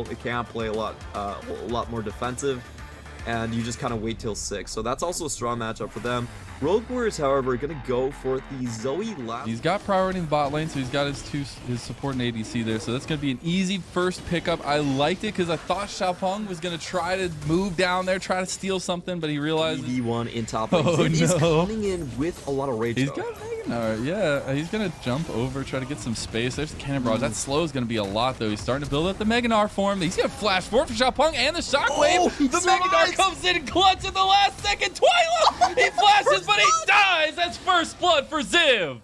It can play a lot more defensive, and you just kind of wait till 6. So that's also a strong matchup for them. Rogue Warriors, however, are going to go for the Zoe last. He's got priority in the bot lane, so he's got his support and ADC there. So that's going to be an easy first pickup. I liked it because I thought Xiaopeng was going to try to move down there, try to steal something, but he realized... D1 in top lane. Oh, He's no. coming in with a lot of rage, He's though. got Meganar, yeah. He's going to jump over, try to get some space. There's the cannon barrage. That slow is going to be a lot, though. He's starting to build up the Meganar form. He's going to flash forward for Xiaopeng and the Shockwave. Oh, the Meganar comes in clutch at the last second. Twyla! He flashes, but he dies. That's first blood for Ziv.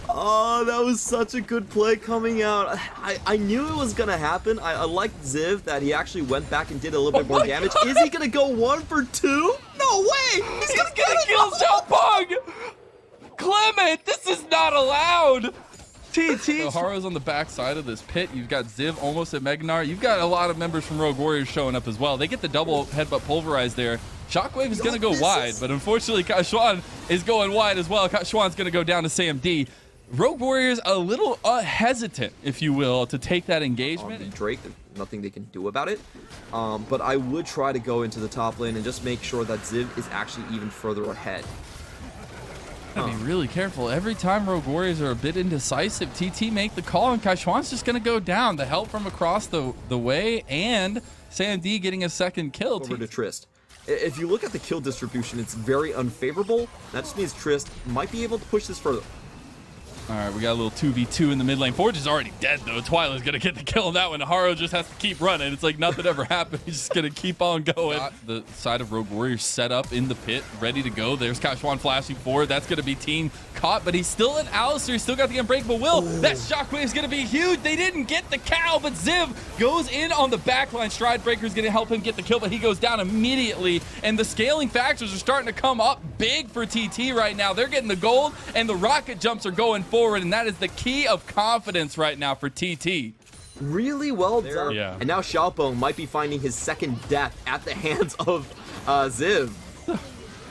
Oh, that was such a good play coming out. I knew it was going to happen. I liked Ziv that he actually went back and did a little bit more damage. Is he going to go 1 for 2? No way! He's going to kill Xiaopeng! Clement, this is not allowed! TT. So Haro's on the back side of this pit. You've got Ziv almost at Meganar. You've got a lot of members from Rogue Warriors showing up as well. They get the double headbutt pulverize there. Shockwave is going to go wide, but unfortunately Kaishuan is going wide as well. Kaishuan's going to go down to Sam D. Rogue Warriors a little hesitant, if you will, to take that engagement. Drake, there's nothing they can do about it. But I would try to go into the top lane and just make sure that Ziv is actually even further ahead. Gotta be really careful. Every time Rogue Warriors are a bit indecisive, TT make the call, and Kaishuan's just gonna go down. The help from across the way, and Sam D getting a second kill. Over to Trist. If you look at the kill distribution, it's very unfavorable. That just means Trist might be able to push this further. All right, we got a little 2v2 in the mid lane. Forge is already dead, though. Twyla's going to get the kill on that one. Haro just has to keep running. It's like nothing ever happened. He's just going to keep on going. Got the side of Rogue Warriors set up in the pit, ready to go. There's Kaishuan flashing forward. That's going to be team caught, but he's still an Alistair. He's still got the Unbreakable Will. That shockwave is going to be huge. They didn't get the cow, but Ziv goes in on the backline. Stride Breaker is going to help him get the kill, but he goes down immediately. And the scaling factors are starting to come up big for TT right now. They're getting the gold, and the rocket jumps are going forward, and that is the key of confidence right now for TT. Really well done. Yeah. And now Xiaopeng might be finding his second death at the hands of Ziv.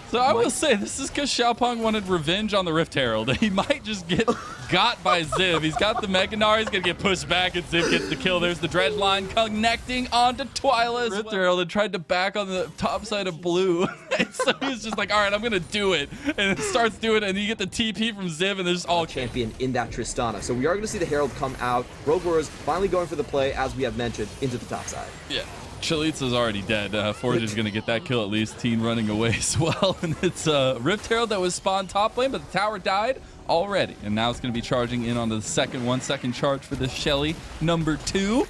So I will say, this is because Xiaopeng wanted revenge on the Rift Herald. He might just get got by Ziv. He's got the Meganar. He's going to get pushed back, and Ziv gets the kill. There's the Dredge line connecting onto Twyla's Rift Herald and tried to back on the top side of blue. So he's just like, all right, I'm going to do it. And it starts doing it, and you get the TP from Ziv, and there's all champion in that Tristana. So we are going to see the Herald come out. Rogue Warriors finally going for the play, as we have mentioned, into the top side. Yeah. Chalitza's already dead. Forge is going to get that kill at least. Teen running away as well. And it's Rift Herald that was spawned top lane, but the tower died already. And now it's going to be charging in on the second 1 second charge for the Shelly #2.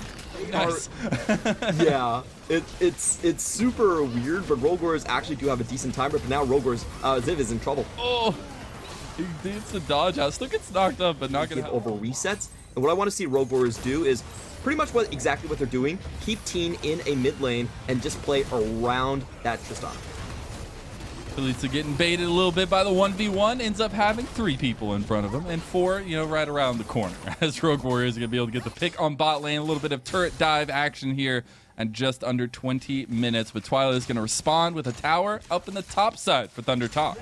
Nice. Yeah, it's super weird, but Rogue Warriors actually do have a decent timer, but now Rogue Warriors, Ziv is in trouble. Oh, he needs to dodge out. Still gets knocked up, but not going to over resets. And what I want to see Rogue Warriors do is pretty much exactly what they're doing. Keep Teen in a mid lane and just play around that Tristana. Chalitza getting baited a little bit by the 1v1, ends up having 3 people in front of him and 4, right around the corner. As Rogue Warriors are going to be able to get the pick on bot lane, a little bit of turret dive action here and just under 20 minutes. But Twyla is going to respond with a tower up in the top side for ThunderTalk.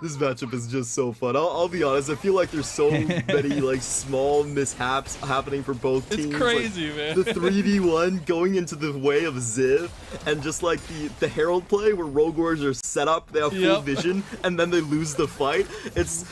This matchup is just so fun. I'll be honest, I feel like there's so many small mishaps happening for both teams. It's crazy, man. The 3v1 going into the way of Ziv, and just like the Herald play where Rogue Warriors are set up, they have full vision, and then they lose the fight. It's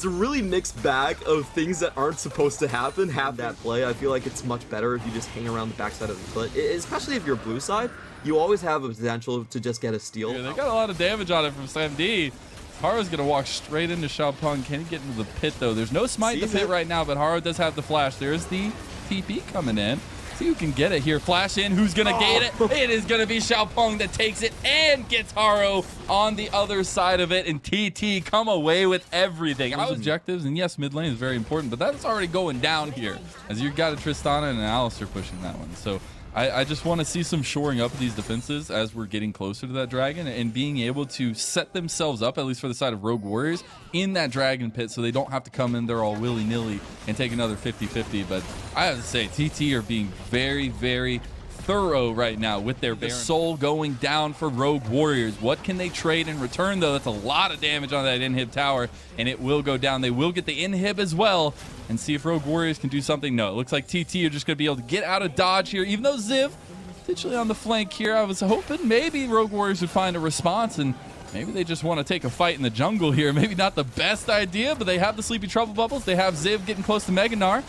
a really mixed bag of things that aren't supposed to happen. Have that play. I feel like it's much better if you just hang around the backside of the clip, especially if you're blue side. You always have a potential to just get a steal. Yeah, they got a lot of damage on it from Sam D. Haro's going to walk straight into Xiaopeng. Can he get into the pit, though? There's no smite in the pit right now, but Haro does have the flash. There's the TP coming in. See who can get it here. Flash in. Who's going to get it? It is going to be Xiaopeng that takes it and gets Haro on the other side of it. And TT come away with everything. Objectives, and yes, mid lane is very important, but that's already going down here as you've got a Tristana and an Alistair pushing that one. So I just want to see some shoring up of these defenses as we're getting closer to that dragon and being able to set themselves up, at least for the side of Rogue Warriors, in that dragon pit so they don't have to come in there all willy-nilly and take another 50-50. But I have to say, TT are being very, very thorough right now with their Baron. Soul going down for Rogue Warriors. What can they trade in return, though? That's a lot of damage on that inhib tower, and it will go down. They will get the inhib as well, and see if Rogue Warriors can do something. No, it looks like TT are just going to be able to get out of dodge here, even though Ziv potentially on the flank here. I was hoping maybe Rogue Warriors would find a response, and maybe they just want to take a fight in the jungle here. Maybe not the best idea, but they have the Sleepy Trouble Bubbles. They have Ziv getting close to Meganar.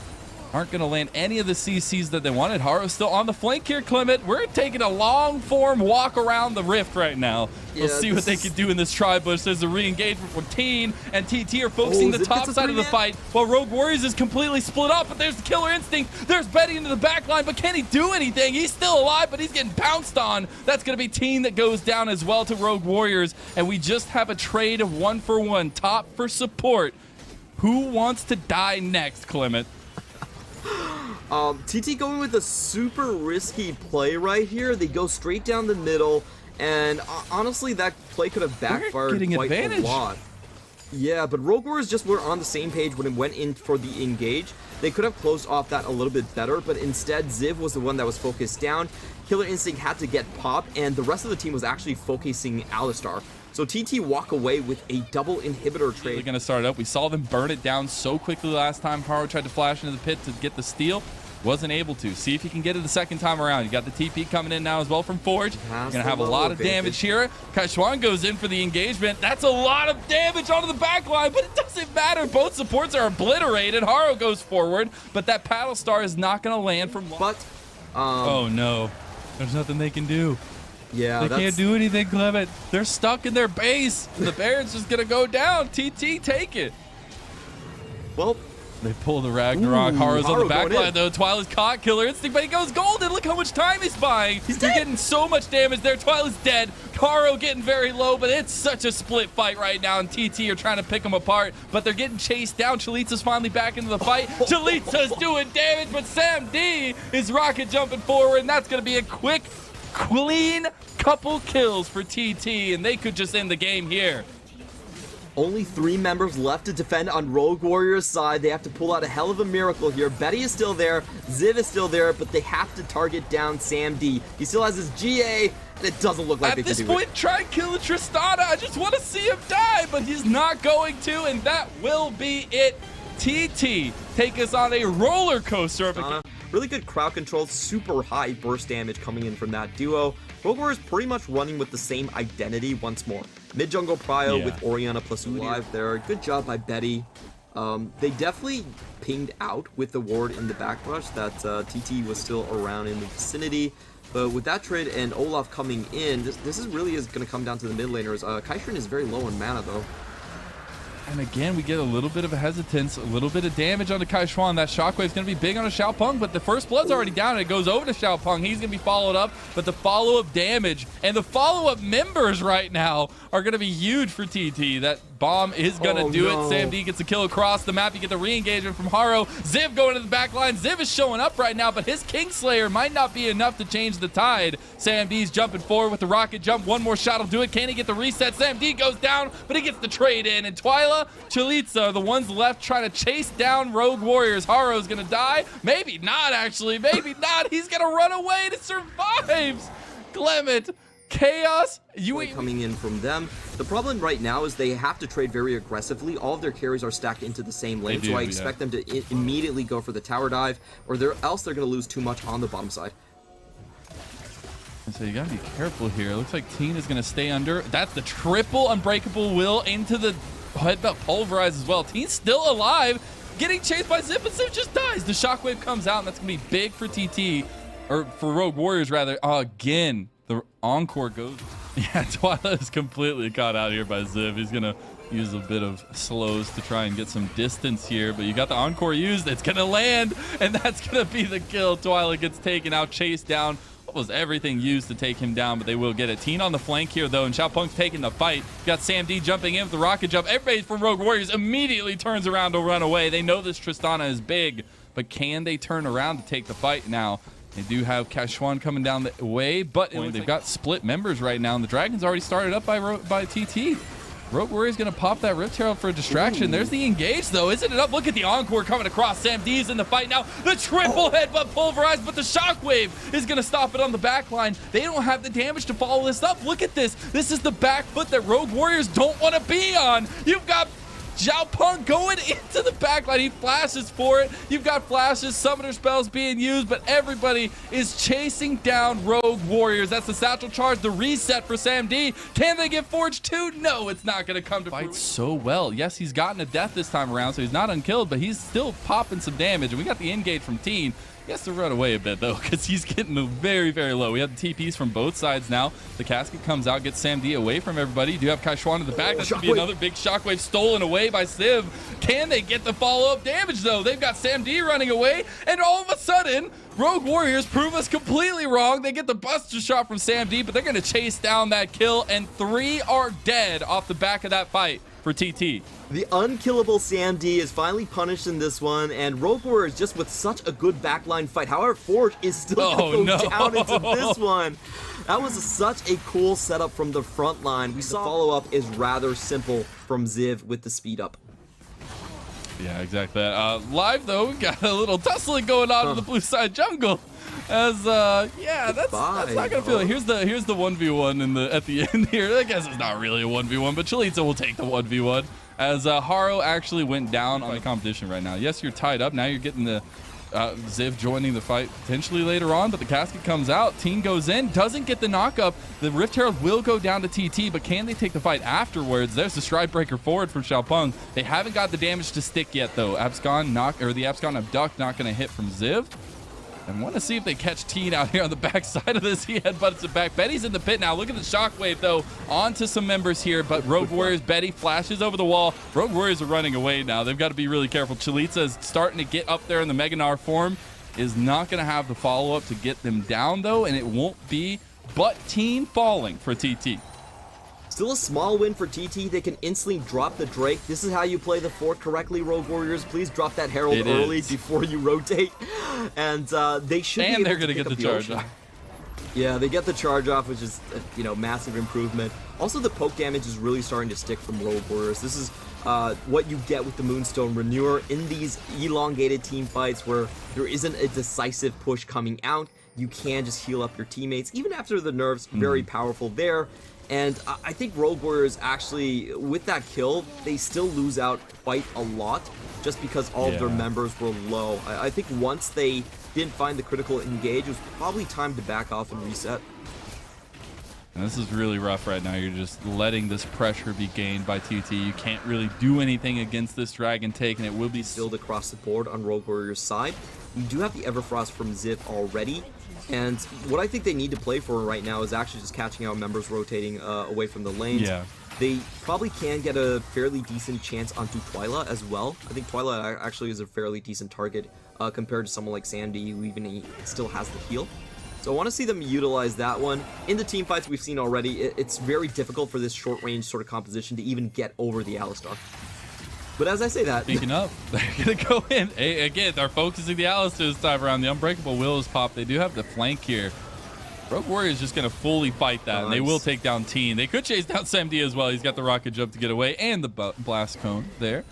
Aren't going to land any of the CCs that they wanted. Haro's still on the flank here, Clement. We're taking a long-form walk around the rift right now. We'll see what they can do in this tri-bush. There's a re-engagement from Teen, and TT are focusing the top side of the fight, while Rogue Warriors is completely split up, but there's the Killer Instinct. There's Betty into the back line, but can he do anything? He's still alive, but he's getting pounced on. That's going to be Teen that goes down as well to Rogue Warriors, and we just have a trade of 1-for-1, top for support. Who wants to die next, Clement? TT going with a super risky play right here. They go straight down the middle, and honestly, that play could have backfired quite a lot. Yeah, but Rogue Warriors just were on the same page when it went in for the engage. They could have closed off that a little bit better, but instead, Ziv was the one that was focused down. Killer Instinct had to get popped, and the rest of the team was actually focusing Alistar. So TT walk away with a double inhibitor trade. They're going to start up. We saw them burn it down so quickly last time. Haro tried to flash into the pit to get the steal. Wasn't able to. See if he can get it the second time around. You got the TP coming in now as well from Forge. Going to have a lot of damage here. Kaishuan goes in for the engagement. That's a lot of damage onto the back line, but it doesn't matter. Both supports are obliterated. Haro goes forward, but that Paddle Star is not going to land from... oh no. There's nothing they can do. Yeah, they can't do anything, Clement. They're stuck in their base. The Baron's just going to go down. TT, take it. Well, they pull the Ragnarok. Haro's on the back line, though. Twyla's caught. Killer Instinct, but he goes golden. Look how much time he's buying. They're getting so much damage there. Twyla's dead. Haro getting very low, but it's such a split fight right now, and TT are trying to pick them apart, but they're getting chased down. Chalitza's finally back into the fight. Chalitza's doing damage, but Sam D is rocket jumping forward, and that's going to be a quick, clean couple kills for TT, and they could just end the game here. Only 3 members left to defend on Rogue Warriors' side. They have to pull out a hell of a miracle here. Betty is still there, Ziv is still there, but they have to target down Sam D. He still has his GA, and it doesn't look like they can do it. At this point, try and kill Tristana. I just want to see him die, but he's not going to, and that will be it. TT take us on a roller coaster of a... Really good crowd control, super high burst damage coming in from that duo. Rogue Warriors pretty much running with the same identity once more. Mid-jungle prio with Orianna plus Udyr there. Good job by Betty. They definitely pinged out with the ward in the back rush that TT was still around in the vicinity. But with that trade and Olaf coming in, this is really going to come down to the mid laners. Kaishuan is very low in mana though. And again, we get a little bit of a hesitance, a little bit of damage onto Kaishuan. That shockwave's going to be big on a Xiaopeng, but the first blood's already down, and it goes over to Xiaopeng. He's going to be followed up, but the follow-up damage and the follow-up members right now are going to be huge for TT. That bomb is going to do it. Sam D gets a kill across the map. You get the re-engagement from Haro. Ziv going to the back line. Ziv is showing up right now, but his Kingslayer might not be enough to change the tide. Sam D's jumping forward with the rocket jump. One more shot will do it. Can he get the reset? Sam D goes down, but he gets the trade in, and Twyla, Chalitza are the ones left trying to chase down Rogue Warriors. Haro's gonna die. Maybe not, actually. Maybe not. He's gonna run away and it survives. Clement, chaos. Coming in from them. The problem right now is they have to trade very aggressively. All of their carries are stacked into the same lane, so I expect them to immediately go for the tower dive, or else they're gonna lose too much on the bottom side. So you gotta be careful here. It looks like Teen is gonna stay under. That's the triple unbreakable will into the headbutt pulverize as well. Teen's still alive, getting chased by Zip, and Zip just dies. The shockwave comes out, and that's gonna be big for TT, or for Rogue Warriors rather. Again, the encore goes. Yeah, Twyla is completely caught out here by Ziv. He's gonna use a bit of slows to try and get some distance here, but you got the encore used. It's gonna land, and that's gonna be the kill. Twyla gets taken out, chased down. Was everything used to take him down, but they will get it. Teen on the flank here, though, and Xiaopeng's taking the fight. Got Sam D jumping in with the rocket jump. Everybody from Rogue Warriors immediately turns around to run away. They know this Tristana is big, but can they turn around to take the fight now? They do have Kaishuan coming down the way, but they've got split members right now, and the Dragon's already started up by TT. Rogue Warrior's going to pop that Rift Herald for a distraction. There's the engage, though. Isn't it up? Look at the encore coming across. Sam D's in the fight now. The triple headbutt pulverized, but the shockwave is going to stop it on the back line. They don't have the damage to follow this up. Look at this. This is the back foot that Rogue Warriors don't want to be on. You've got Xiaopeng going into the backline. He flashes for it. You've got flashes, summoner spells being used, but everybody is chasing down Rogue Warriors. That's the satchel charge, the reset for Sam D. Can they get Forge 2? No, it's not going to come to fight so well. Yes, he's gotten a death this time around, so he's not unkilled, but he's still popping some damage. And we got the engage from Teen. He has to run away a bit, though, because he's getting very, very low. We have the TPs from both sides now. The casket comes out, gets Sam D away from everybody. You do have Kai Xuan in the back. That should be another big shockwave stolen away by Civ. Can they get the follow-up damage, though? They've got Sam D running away, and all of a sudden, Rogue Warriors prove us completely wrong. They get the buster shot from Sam D, but they're going to chase down that kill, and 3 are dead off the back of that fight for TT. The unkillable Sam D is finally punished in this one, and Rogue Warriors just with such a good backline fight. However, Forge is still going to go down into this one. That was such a cool setup from the front line. We saw the follow-up is rather simple from Ziv with the speed up. Yeah, exactly. Live, though, we got a little tussling going on in the blue side jungle. As yeah, that's not gonna feel it. Here's the 1v1 at the end here. I guess it's not really a 1v1, but Chalitza will take the 1v1 as Haro actually went down on the competition right now. Yes, you're tied up. Now you're getting the Ziv joining the fight potentially later on, but the casket comes out. Teen goes in, doesn't get the knockup. The Rift Herald will go down to TT, but can they take the fight afterwards? There's the stride breaker forward from Xiaopeng. They haven't got the damage to stick yet, though. The Abscon Abduct not going to hit from Ziv. And want to see if they catch Teen out here on the back side of this. He headbutts it back. Betty's in the pit now. Look at the shockwave, though, onto some members here. But Rogue Warriors, Betty flashes over the wall. Rogue Warriors are running away now. They've got to be really careful. Chalitza is starting to get up there in the Meganar form. Is not going to have the follow-up to get them down, though, and it won't be but Teen falling for TT. Still a small win for TT. They can instantly drop the Drake. This is how you play the fort correctly, Rogue Warriors. Please drop that Herald early before you rotate. And they should be able they're going to get the charge off. Yeah, they get the charge off, which is massive improvement. Also, the poke damage is really starting to stick from Rogue Warriors. This is what you get with the Moonstone Renewer in these elongated team fights where there isn't a decisive push coming out. You can just heal up your teammates. Even after the nerfs, very powerful there. And I think Rogue Warriors actually, with that kill, they still lose out quite a lot just because all of their members were low. I think once they didn't find the critical engage, it was probably time to back off and reset. And this is really rough right now. You're just letting this pressure be gained by TT. You can't really do anything against this Dragon take, and it will be sealed across the board on Rogue Warriors' side. You do have the Everfrost from Ziv already. And what I think they need to play for right now is actually just catching out members rotating away from the lanes. Yeah. They probably can get a fairly decent chance onto Twyla as well. I think Twyla actually is a fairly decent target compared to someone like Sandy, who even still has the heal. So I want to see them utilize that one. In the team fights we've seen already, it's very difficult for this short range sort of composition to even get over the Alistar. But as I say that... Speaking up, they're going to go in. Hey, again, they're focusing the Alistar this time around. The Unbreakable Will is popped. They do have the flank here. Rogue Warrior is just going to fully fight that, and they will take down Teen. They could chase down Sam D as well. He's got the rocket jump to get away, and the blast cone there.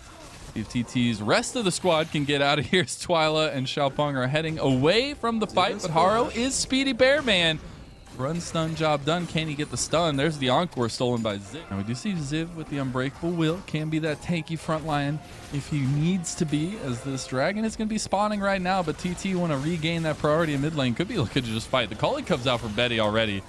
If TT's rest of the squad can get out of here, Twyla and Xiaopeng are heading away from the fight, but Haro is Speedy Bear Man. Run stun job done. Can he get the stun? There's the encore stolen by Ziv. Now we do see Ziv with the Unbreakable Will. Can be that tanky front line if he needs to be, as this Dragon is going to be spawning right now, but TT want to regain that priority in mid lane. Could be looking to just fight. The calling comes out from Betty already.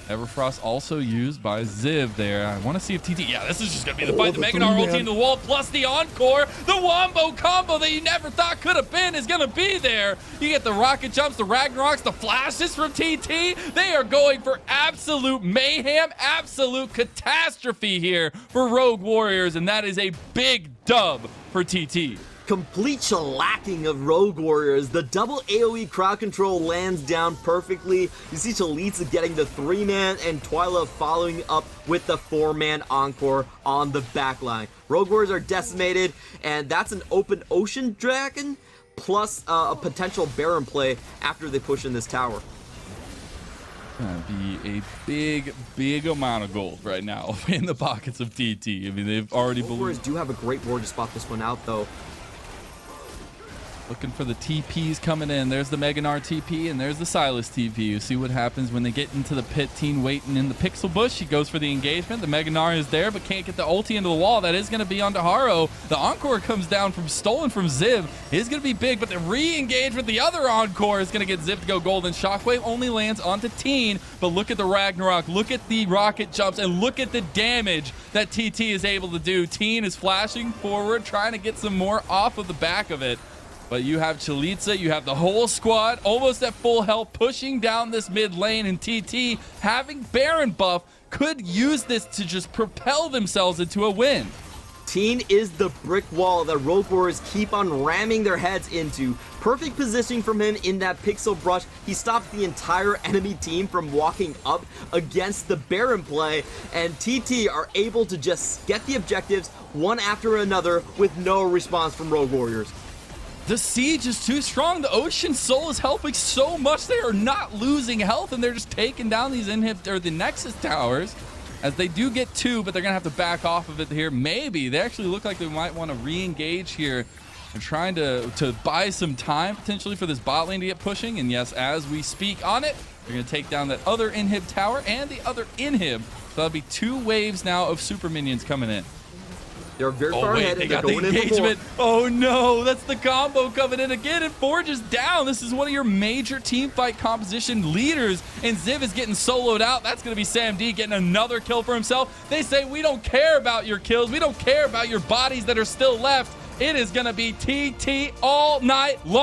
Everfrost also used by Ziv there. I want to see if TT... Yeah, this is just going to be the fight. The Meganar ulting to the wall, plus the encore. The Wombo combo that you never thought could have been is going to be there. You get the rocket jumps, the Ragnaroks, the flashes from TT. They are going for absolute mayhem, absolute catastrophe here for Rogue Warriors, and that is a big dub for TT. Complete shellacking of Rogue Warriors. The double AoE crowd control lands down perfectly. You see Chalitza getting the 3-man and Twyla following up with the 4-man encore on the backline. Rogue Warriors are decimated, and that's an open ocean dragon plus a potential Baron play after they push in this tower. Gonna be a big amount of gold right now in the pockets of TT. I mean, they've already... Rogue Warriors do have a great ward to spot this one out, though. Looking for the TPs coming in. There's the Meganar TP and there's the Silas TP. You see what happens when they get into the pit. Teen waiting in the pixel bush. He goes for the engagement. The Meganar is there but can't get the ulti into the wall. That is going to be onto Haro. The Encore comes down from stolen from Ziv. It is going to be big, but the re-engage with the other Encore is going to get Ziv to go golden. Shockwave only lands onto Teen, but look at the Ragnarok. Look at the rocket jumps and look at the damage that TT is able to do. Teen is flashing forward, trying to get some more off of the back of it. But you have Chalitza, you have the whole squad almost at full health pushing down this mid lane, and TT having Baron buff could use this to just propel themselves into a win. Teen is the brick wall that Rogue Warriors keep on ramming their heads into. Perfect positioning from him in that pixel brush. He stops the entire enemy team from walking up against the Baron play, and TT are able to just get the objectives one after another with no response from Rogue Warriors. The siege is too strong. The Ocean Soul is helping so much. They are not losing health, and they're just taking down these the Nexus towers. As they do get 2, but they're going to have to back off of it here. Maybe. They actually look like they might want to re-engage here. They're trying to buy some time, potentially, for this bot lane to get pushing. And yes, as we speak on it, they're going to take down that other inhib tower and the other inhib. So that'll be 2 waves now of super minions coming in. They're very far ahead. They and got they're the going engagement. in for more. Oh no, that's the combo coming in again, and Forge is down. This is one of your major team fight composition leaders, and Ziv is getting soloed out. That's going to be Sam D getting another kill for himself. They say, we don't care about your kills. We don't care about your bodies that are still left. It is going to be TT all night long.